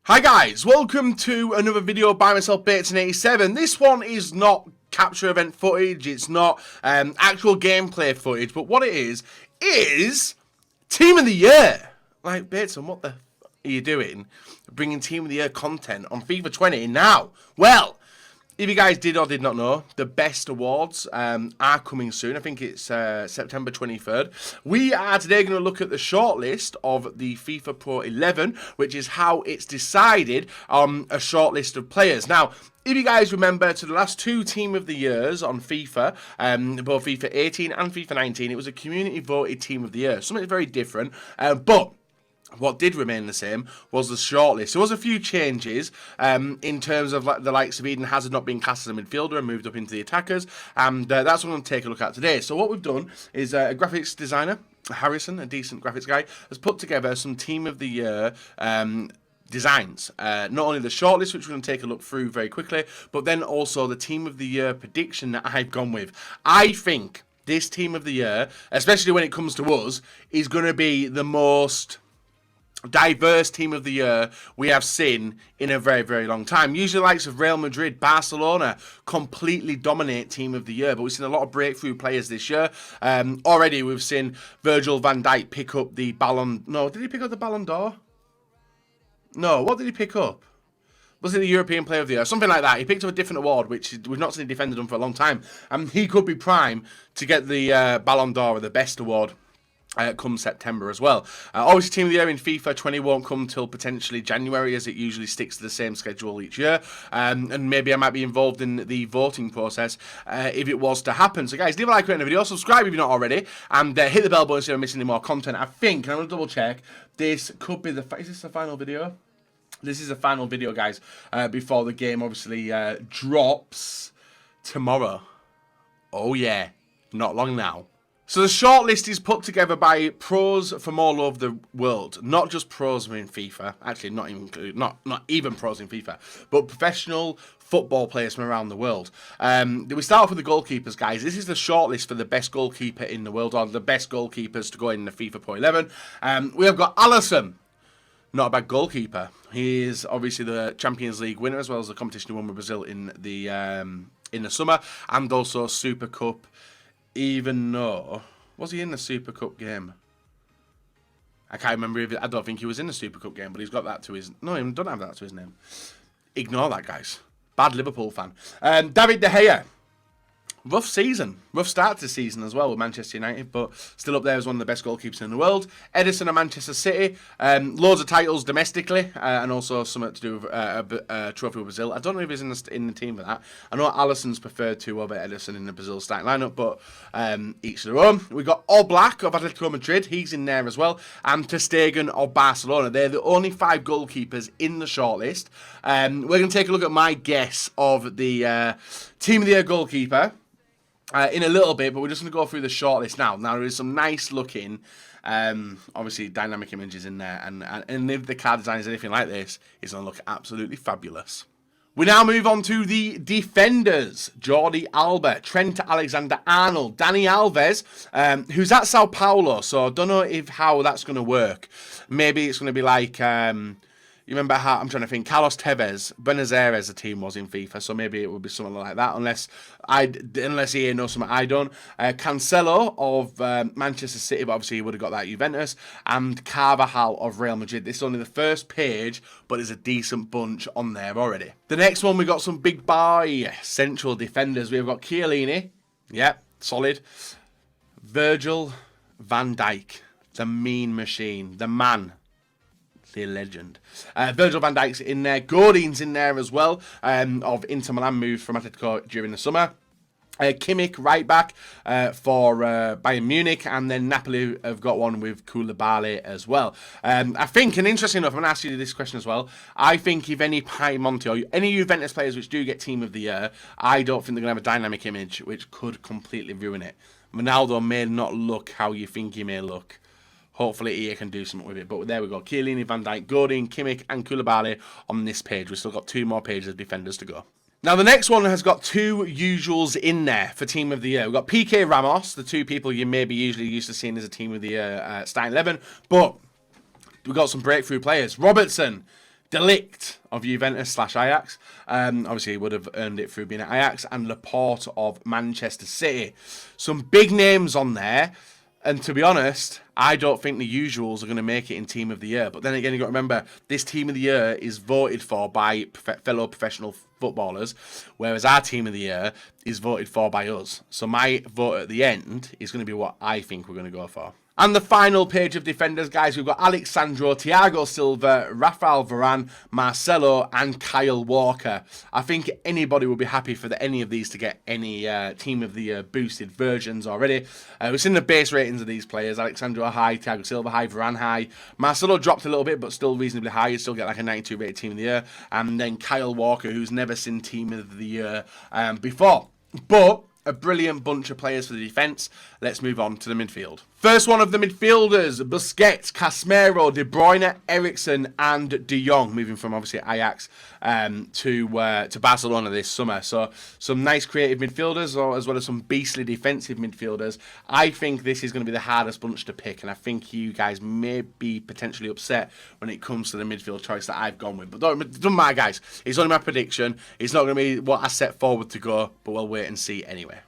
Hi guys, welcome to another video by myself, Bateson87. This one is not capture event footage, it's not actual gameplay footage, but what it is Team of the Year. Like, Bateson, what the f are you doing? Bringing Team of the Year content on FIFA 20 now? Well, if you guys did or did not know, the best awards are coming soon. I think it's September 23rd. We are today going to look at the shortlist of the FIFA Pro 11, which is how it's decided on a shortlist of players. Now, if you guys remember to the last two Team of the Years on FIFA, both FIFA 18 and FIFA 19, it was a community voted Team of the Year. Something very different, but what did remain the same was the shortlist. There was a few changes in terms of the likes of Eden Hazard not being classed as a midfielder and moved up into the attackers, and that's what I'm going to take a look at today. So what we've done is a graphics designer, Harrison, a decent graphics guy, has put together some Team of the Year designs. Not only the shortlist, which we're going to take a look through very quickly, but then also the Team of the Year prediction that I've gone with. I think this Team of the Year, especially when it comes to us, is going to be the most diverse Team of the Year we have seen in a very, very long time. Usually the likes of Real Madrid, Barcelona completely dominate Team of the Year, but we've seen a lot of breakthrough players this year. Already we've seen Virgil van Dijk pick up the Ballon... No, did he pick up the Ballon d'Or? No, what did he pick up? Was it the European Player of the Year? Something like that. He picked up a different award, which we've not seen a defender done for a long time. And he could be prime to get the Ballon d'Or, or the best award, come September as well. Obviously, Team of the Year in FIFA 20 won't come till potentially January, as it usually sticks to the same schedule each year. And maybe I might be involved in the voting process if it was to happen. So guys, leave a like on the video, subscribe if you're not already, and hit the bell button so you're not missing any more content. I think, and I'm going to double check, this could be the... Is this the final video? This is the final video, guys, before the game obviously drops tomorrow. Oh yeah, not long now. So the shortlist is put together by pros from all over the world, not just pros in FIFA. Actually, not even pros in FIFA, but professional football players from around the world. We start off with the goalkeepers, guys. This is the shortlist for the best goalkeeper in the world, or the best goalkeepers to go in the FIFA Pro 11. We have got Alisson. Not a bad goalkeeper. He is obviously the Champions League winner, as well as the competition he won with Brazil in the summer, and also Super Cup. Even though, was he in the Super Cup game? I can't remember if I don't think he was in the Super Cup game, but he's got that to his... No, he doesn't have that to his name. Ignore that, guys. Bad Liverpool fan. David De Gea. Rough season. Rough start to the season as well with Manchester United, but still up there as one of the best goalkeepers in the world. Edison of Manchester City. Loads of titles domestically, and also something to do with a trophy with Brazil. I don't know if he's in the team for that. I know Alisson's preferred to over Edison in the Brazil starting lineup, but each their own. We've got Oblak of Atletico Madrid. He's in there as well. And Ter Stegen of Barcelona. They're the only 5 goalkeepers in the shortlist. We're going to take a look at my guess of the Team of the Year goalkeeper in a little bit, but we're just going to go through the shortlist now. Now, there is some nice looking, obviously, dynamic images in there, and if the card design is anything like this, it's going to look absolutely fabulous. We now move on to the defenders. Jordi Alba, Trent Alexander-Arnold, Dani Alves, who's at Sao Paulo, so I don't know how that's going to work. Maybe it's going to be like... you remember how, I'm trying to think, Carlos Tevez, Buenos Aires, the team was in FIFA, so maybe it would be something like that, unless he knows something I don't. Cancelo of Manchester City, but obviously he would have got that at Juventus, and Carvajal of Real Madrid. This is only the first page, but there's a decent bunch on there already. The next one, we got some big boy central defenders. We've got Chiellini, yep, solid. Virgil van Dijk, the mean machine, the man. The legend. Virgil van Dijk's in there. Godin's in there as well, of Inter Milan, moved from Atletico during the summer. Kimmich, right back for Bayern Munich, and then Napoli have got one with Koulibaly as well. I think, and interesting enough, I'm going to ask you this question as well, I think if any Piemonte or any Juventus players which do get Team of the Year, I don't think they're going to have a dynamic image which could completely ruin it. Ronaldo may not look how you think he may look. Hopefully EA can do something with it. But there we go. Chiellini, Van Dijk, Godin, Kimmich and Koulibaly on this page. We've still got 2 more pages of defenders to go. Now, the next one has got 2 usuals in there for Team of the Year. We've got PK Ramos, the 2 people you may be usually used to seeing as a Team of the Year starting 11. But we've got some breakthrough players. Robertson, Delict of Juventus / Ajax. Obviously, he would have earned it through being at Ajax. And Laporte of Manchester City. Some big names on there. And to be honest, I don't think the usuals are going to make it in Team of the Year. But then again, you've got to remember, this Team of the Year is voted for by fellow professional footballers, whereas our Team of the Year is voted for by us. So my vote at the end is going to be what I think we're going to go for. And the final page of defenders, guys, we've got Alexandro, Thiago Silva, Rafael Varane, Marcelo, and Kyle Walker. I think anybody will be happy for any of these to get any Team of the Year boosted versions already. We've seen the base ratings of these players. Alexandro high, Thiago Silva high, Varane high. Marcelo dropped a little bit, but still reasonably high. You still get like a 92 rated Team of the Year. And then Kyle Walker, who's never seen Team of the Year before. But a brilliant bunch of players for the defence. Let's move on to the midfield. First one of the midfielders, Busquets, Casemiro, De Bruyne, Eriksen, and De Jong, moving from obviously Ajax to Barcelona this summer. So some nice creative midfielders, as well as some beastly defensive midfielders. I think this is going to be the hardest bunch to pick, and I think you guys may be potentially upset when it comes to the midfield choice that I've gone with. But don't matter, guys. It's only my prediction. It's not going to be what I set forward to go, but we'll wait and see anyway.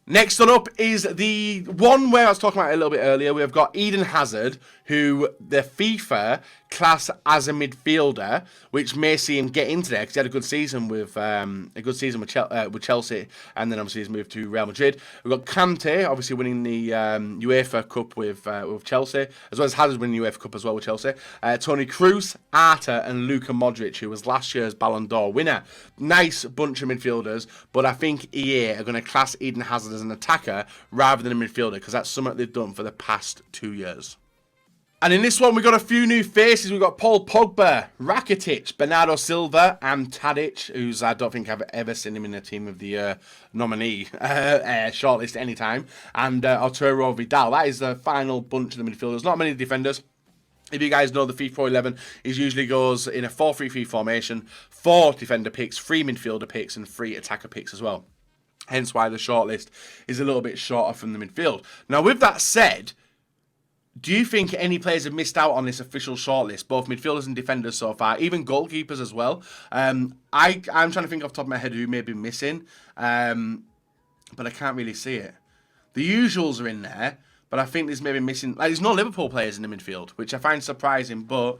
Next on up is the one where I was talking about it a little bit earlier. We've got Eden Hazard, who the FIFA class as a midfielder, which may see him get into there because he had a good season with Chelsea, and then obviously he's moved to Real Madrid. We've got Kante, obviously winning the UEFA Cup with Chelsea, as well as Hazard winning the UEFA Cup as well with Chelsea. Toni Kroos, Arta, and Luka Modric, who was last year's Ballon d'Or winner. Nice bunch of midfielders, but I think EA are going to class Eden Hazard as an attacker rather than a midfielder because that's something they've done for the past 2 years. And in this one, we've got a few new faces. We've got Paul Pogba, Rakitic, Bernardo Silva, and Tadic, who's I don't think I've ever seen him in a Team of the Year nominee shortlist anytime. And Arturo Vidal. That is the final bunch of the midfielders. Not many defenders. If you guys know the FIFA 11, it usually goes in a 4-3-3 formation, 4 defender picks, 3 midfielder picks, and 3 attacker picks as well. Hence why the shortlist is a little bit shorter from the midfield. Now, with that said, do you think any players have missed out on this official shortlist, both midfielders and defenders so far, even goalkeepers as well? I'm trying to think off the top of my head who may be missing, but I can't really see it. The usuals are in there, but I think there's maybe missing. Like, there's no Liverpool players in the midfield, which I find surprising. But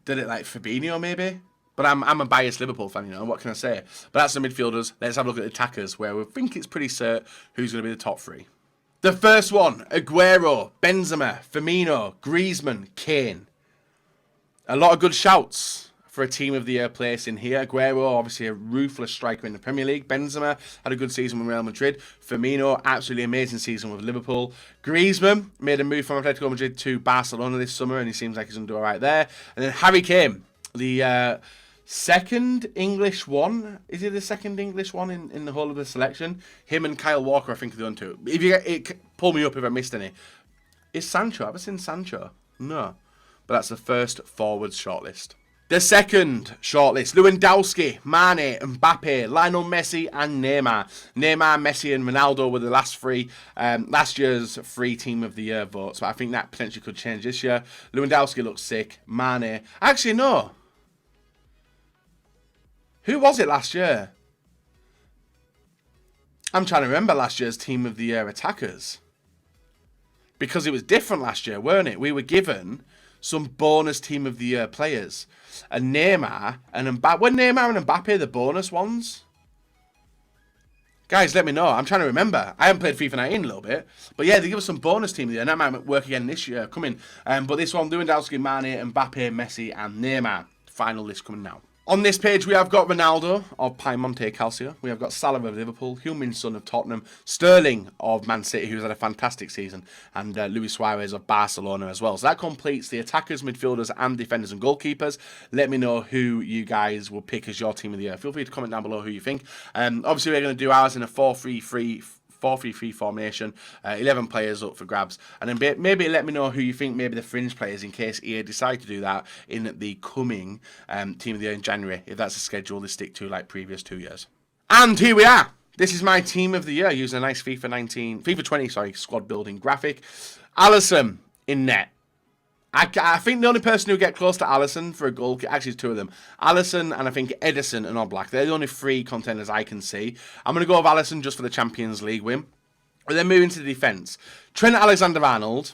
did it like Fabinho maybe? But I'm a biased Liverpool fan, you know. What can I say? But that's the midfielders. Let's have a look at the attackers, where we think it's pretty certain who's going to be the top 3. The first one, Aguero, Benzema, Firmino, Griezmann, Kane. A lot of good shouts for a Team of the Year place in here. Aguero, obviously a ruthless striker in the Premier League. Benzema had a good season with Real Madrid. Firmino, absolutely amazing season with Liverpool. Griezmann made a move from Atletico Madrid to Barcelona this summer, and he seems like he's going to do all right there. And then Harry Kane, the second English one. Is he the second English one in the whole of the selection? Him and Kyle Walker, I think, are the other two. If you pull me up if I missed any. Is Sancho? Have I seen Sancho? No. But that's the first forwards shortlist. The second shortlist, Lewandowski, Mane, Mbappe, Lionel Messi, and Neymar. Neymar, Messi, and Ronaldo were the last 3, last year's 3 Team of the Year votes. But I think that potentially could change this year. Lewandowski looks sick. Mane. Actually, no. Who was it last year? I'm trying to remember last year's Team of the Year attackers. Because it was different last year, weren't it? We were given some bonus Team of the Year players. And Neymar and Mbappe. Were Neymar and Mbappe the bonus ones? Guys, let me know. I'm trying to remember. I haven't played FIFA 19 a little bit. But yeah, they give us some bonus Team of the Year. And that might work again this year coming. But this one, Lewandowski, Mane, Mbappe, Messi, and Neymar. Final list coming now. On this page, we have got Ronaldo of Piemonte Calcio. We have got Salah of Liverpool, Heung-min Son of Tottenham, Sterling of Man City, who's had a fantastic season, and Luis Suarez of Barcelona as well. So that completes the attackers, midfielders, and defenders and goalkeepers. Let me know who you guys will pick as your Team of the Year. Feel free to comment down below who you think. Obviously, we're going to do ours in a 4-3-3 formation, 11 players up for grabs, and then maybe let me know who you think maybe the fringe players in case EA decide to do that in the coming Team of the Year in January, if that's a schedule they stick to like previous 2 years. And here we are. This is my Team of the Year using a nice FIFA 20 squad building graphic. Alisson in net. I think the only person who get close to Alisson for a goal, actually, it's two of them. Alisson and I think Edison and Oblak. They're the only three contenders I can see. I'm going to go with Alisson just for the Champions League win. But then moving to the defence. Trent Alexander-Arnold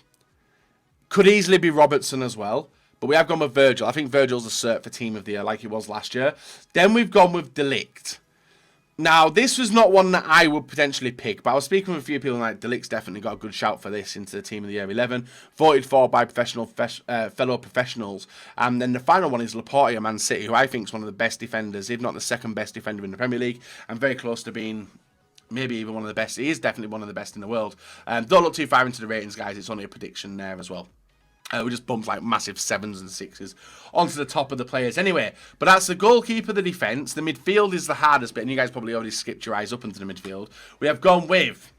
could easily be Robertson as well. But we have gone with Virgil. I think Virgil's a cert for Team of the Year like he was last year. Then we've gone with De Ligt. Now, this was not one that I would potentially pick, but I was speaking with a few people like De Ligt's definitely got a good shout for this into the Team of the Year 11. Voted for by fellow professionals. And then the final one is Lipari of Man City, who I think is one of the best defenders, if not the second best defender in the Premier League, and very close to being maybe even one of the best. He is definitely one of the best in the world. Don't look too far into the ratings, guys. It's only a prediction there as well. We just bumped like massive 7s and 6s onto the top of the players anyway. But that's the goalkeeper, the defence. The midfield is the hardest bit, and you guys probably already skipped your eyes up into the midfield. We have gone with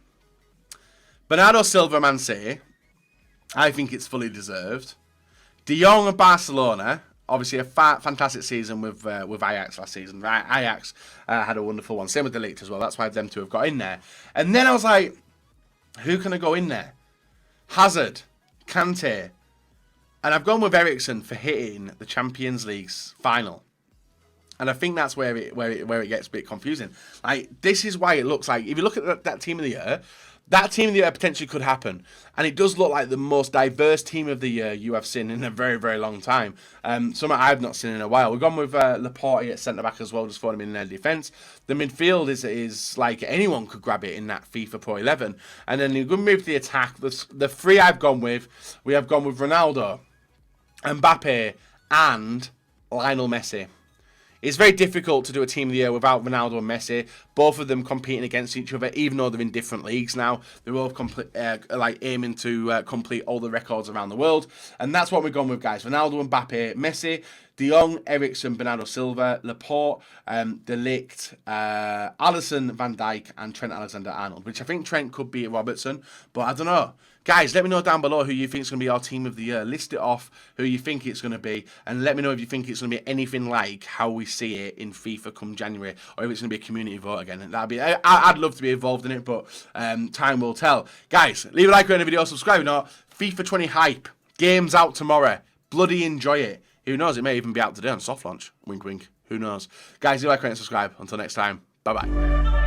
Bernardo Silva, Man City. I think it's fully deserved. De Jong of Barcelona. Obviously a fantastic season with Ajax last season. Ajax had a wonderful one. Same with De Ligt as well. That's why them two have got in there. And then I was like, who can I go in there? Hazard, Kante. And I've gone with Eriksen for hitting the Champions League's final. And I think that's where it gets a bit confusing. Like, this is why it looks like, if you look at that Team of the Year, that Team of the Year potentially could happen. And it does look like the most diverse Team of the Year you have seen in a very, very long time. Something I've not seen in a while. We've gone with Lipari at centre-back as well, just throwing him in their defence. The midfield is like anyone could grab it in that FIFA Pro 11. And then you're going to move to the attack. The three I've gone with, we have gone with Ronaldo, Mbappe, and Lionel Messi. It's very difficult to do a Team of the Year without Ronaldo and Messi. Both of them competing against each other, even though they're in different leagues now. They're both aiming to complete all the records around the world. And that's what we've gone with, guys. Ronaldo, Mbappe, Messi, De Jong, Eriksen, Bernardo Silva, Laporte, De Ligt, Alisson, Van Dijk, and Trent Alexander-Arnold. Which I think Trent could be Robertson, but I don't know. Guys, let me know down below who you think is going to be our Team of the Year. List it off, who you think it's going to be, and let me know if you think it's going to be anything like how we see it in FIFA come January, or if it's going to be a community vote again. That'd be, I'd love to be involved in it, but time will tell. Guys, leave a like on the video, subscribe. Not FIFA 20 hype. Game's out tomorrow. Bloody enjoy it. Who knows? It may even be out today on soft launch. Wink, wink. Who knows? Guys, leave a like and subscribe. Until next time. Bye-bye.